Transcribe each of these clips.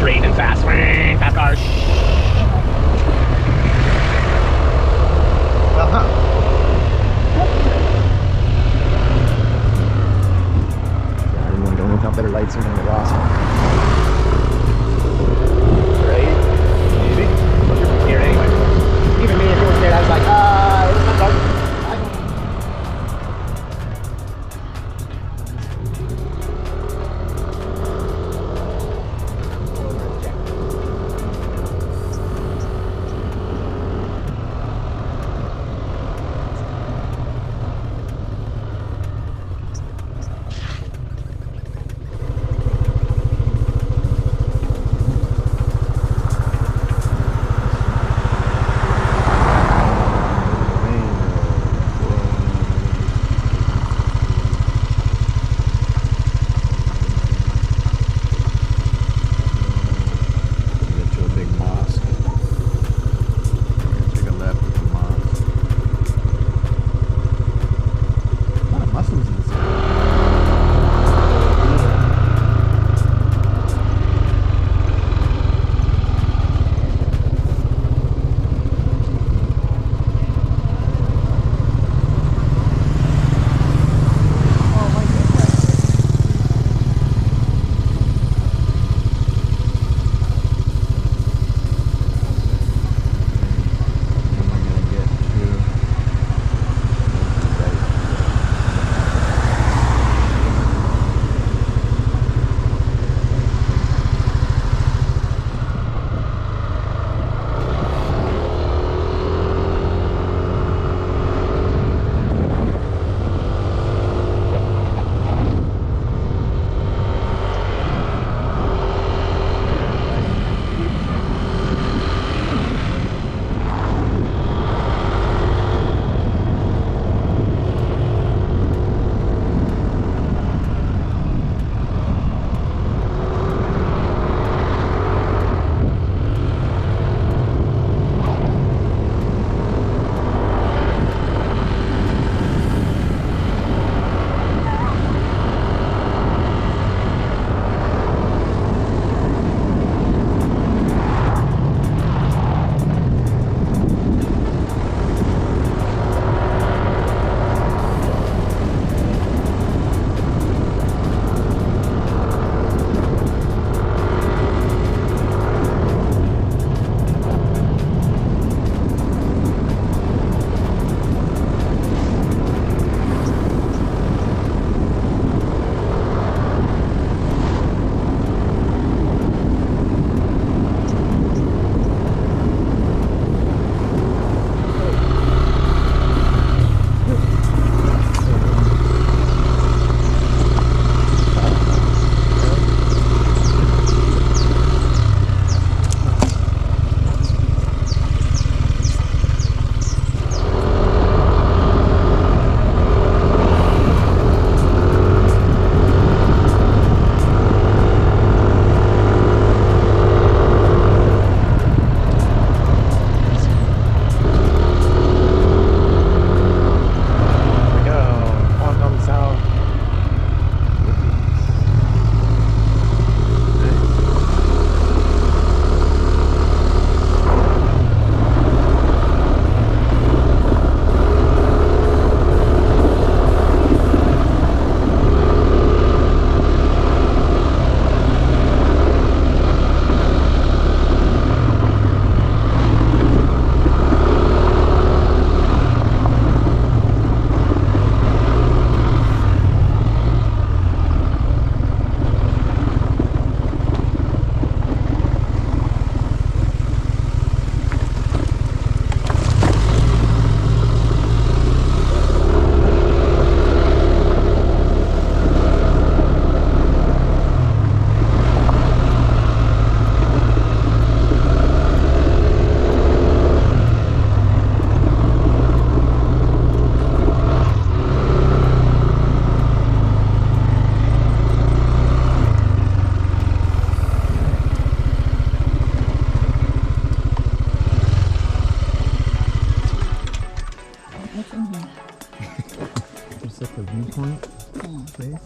straight and fast. Fast cars. Everyone don't look how better lights are gonna get lost. Right? Maybe. Look from here anyway. Even me, if it was there, I was like, it was not dark. It's like a viewpoint place.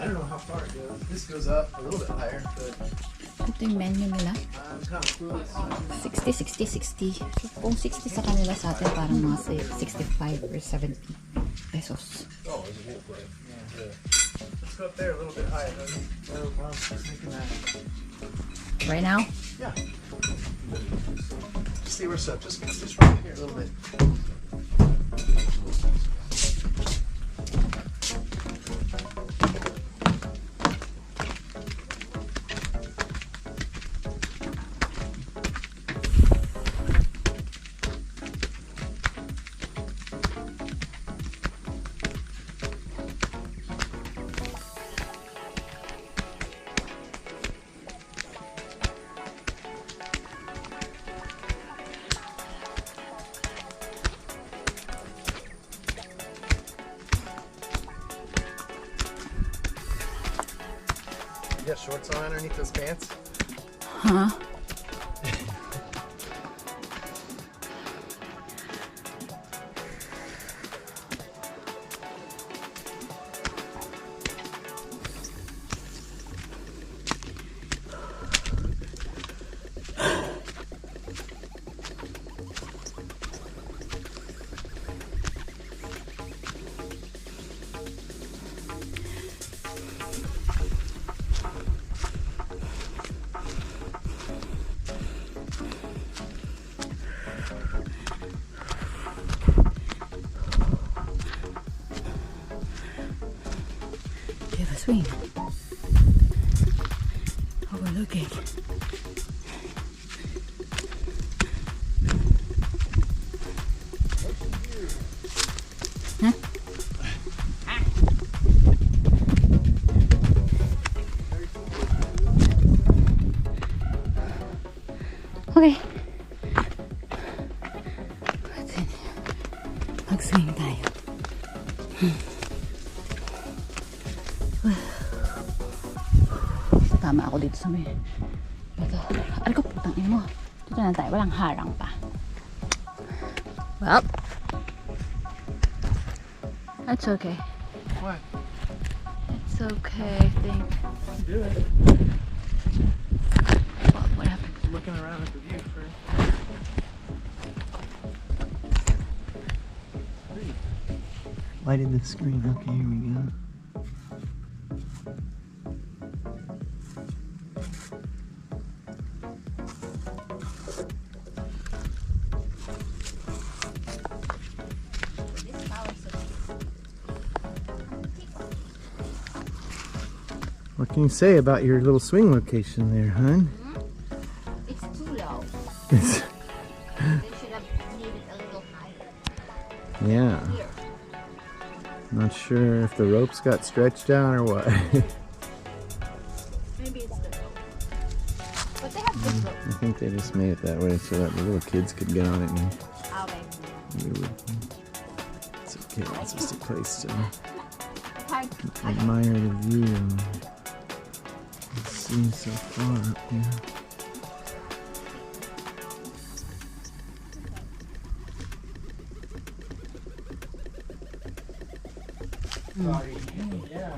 I don't know how far it goes. This goes up a little bit higher, but Ito yung menu nila. I'm kind of clueless. 60, 60, 60. So, kung 60 sa kanila sa atin, parang mga 65 or 70 pesos. Oh, there's a Viewpoint. Yeah. Let's go up there a little bit higher. Oh, well, just thinking that. Right now? Yeah. See what's up. Just right here a little bit. You got shorts on underneath those pants? Huh? Give a swing. Overlooking. Huh? Okay. Mag-swing tayo. Tama ako dito sa may ito. Ano ko putang ina mo? Dito na tayo. Walang harang pa. Well, that's okay. What? It's okay, I think. Do it. What happened? Looking around at the view first. Lighted the screen. Okay, here we go. What can you say about your little swing location there, hon? It's too low. It's, They should have made it a little higher. yeah. Here. Not sure if the ropes got stretched out or what. Maybe it's the rope. But they have good rope. I think they just made it that way so that the little kids could get on it and Okay. they would. It's okay. It's just a place to Hard. admire the view. It seems so far up here. Sorry. Yeah.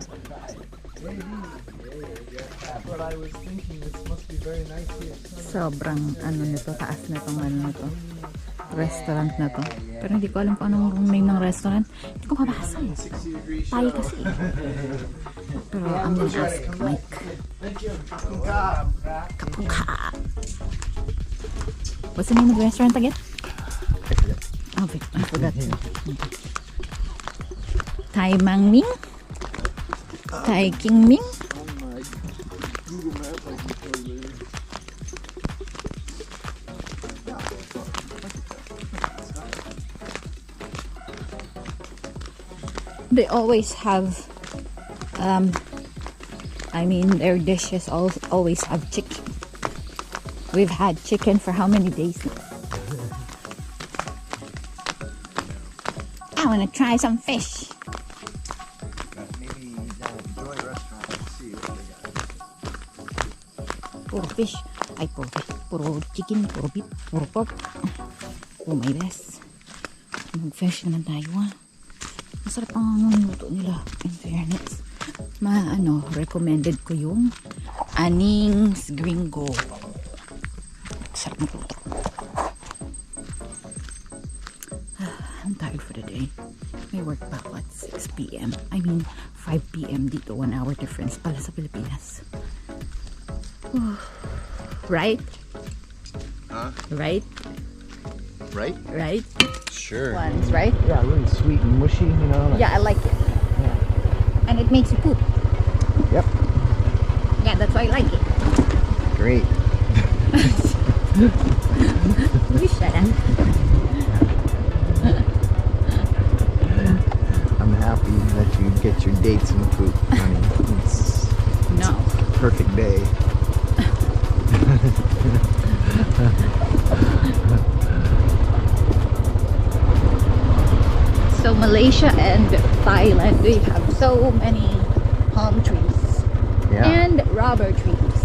That's what I was thinking. This must be very nice here. Sobrang ano nito, taas nitong ano nito. Restaurant na to. Pero hindi ko alam kung anong name ng restaurant. Hindi ko mabasa eh. Tayo kasi eh. Pero I'm gonna ask Mike. Kapungka. What's the name of the restaurant again? Oh, wait, I forgot. Thai Mang Ming? Thai King Ming? They always have, I mean, their dishes always have chicken. We've had chicken for how many days now? I want to try some fish. Maybe down at the Joy restaurant and see what they got. Puro fish. Ay, puro fish. Puro chicken, puro beef, puro pork. Oh my best. Mag-fish naman tayo ah. Masarap ang luto nila. In fairness. Recommended ko yung Aning's Gringo. Sarap magluto. I'm tired for the day. May work back at 6 p.m. I mean, 5 p.m. dito. 1 hour difference pala sa Pilipinas. Right? Huh? Right? Right? Right? Sure. Ones, right? Yeah, really sweet and mushy, you know. Like, Yeah, I like it. Yeah. And it makes you poop. Yep. Yeah, that's why I like it. Great. You shut up. I'm happy that you get your dates in poop, honey. It's No. a perfect day. So Malaysia and Thailand, they have so many palm trees Yeah. and rubber trees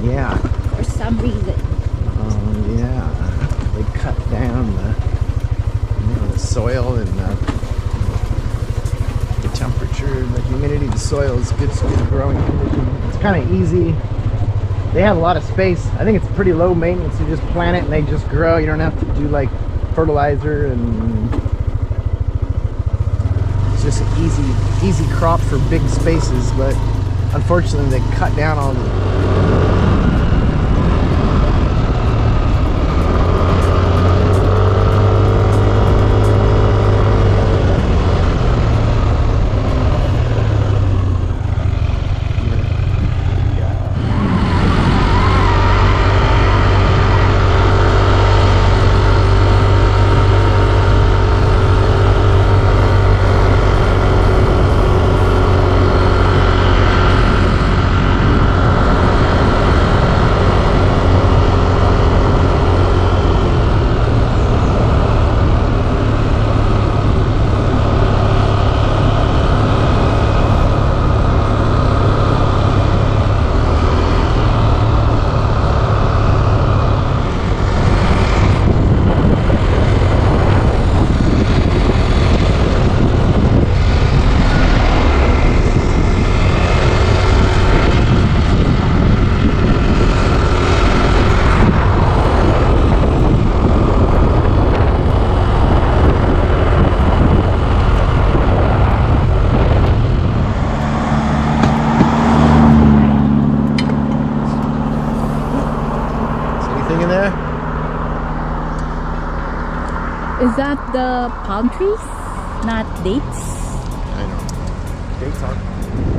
Yeah. for some reason. Yeah. They cut down the soil and the temperature, the humidity of the soil is good for growing condition. It's kind of easy. They have a lot of space. I think it's pretty low maintenance. You just plant it and they just grow. You don't have to do like fertilizer, and it's just an easy crop for big spaces. But unfortunately, they cut down all the in there. Is that the palm trees? Not dates? I know. Dates on.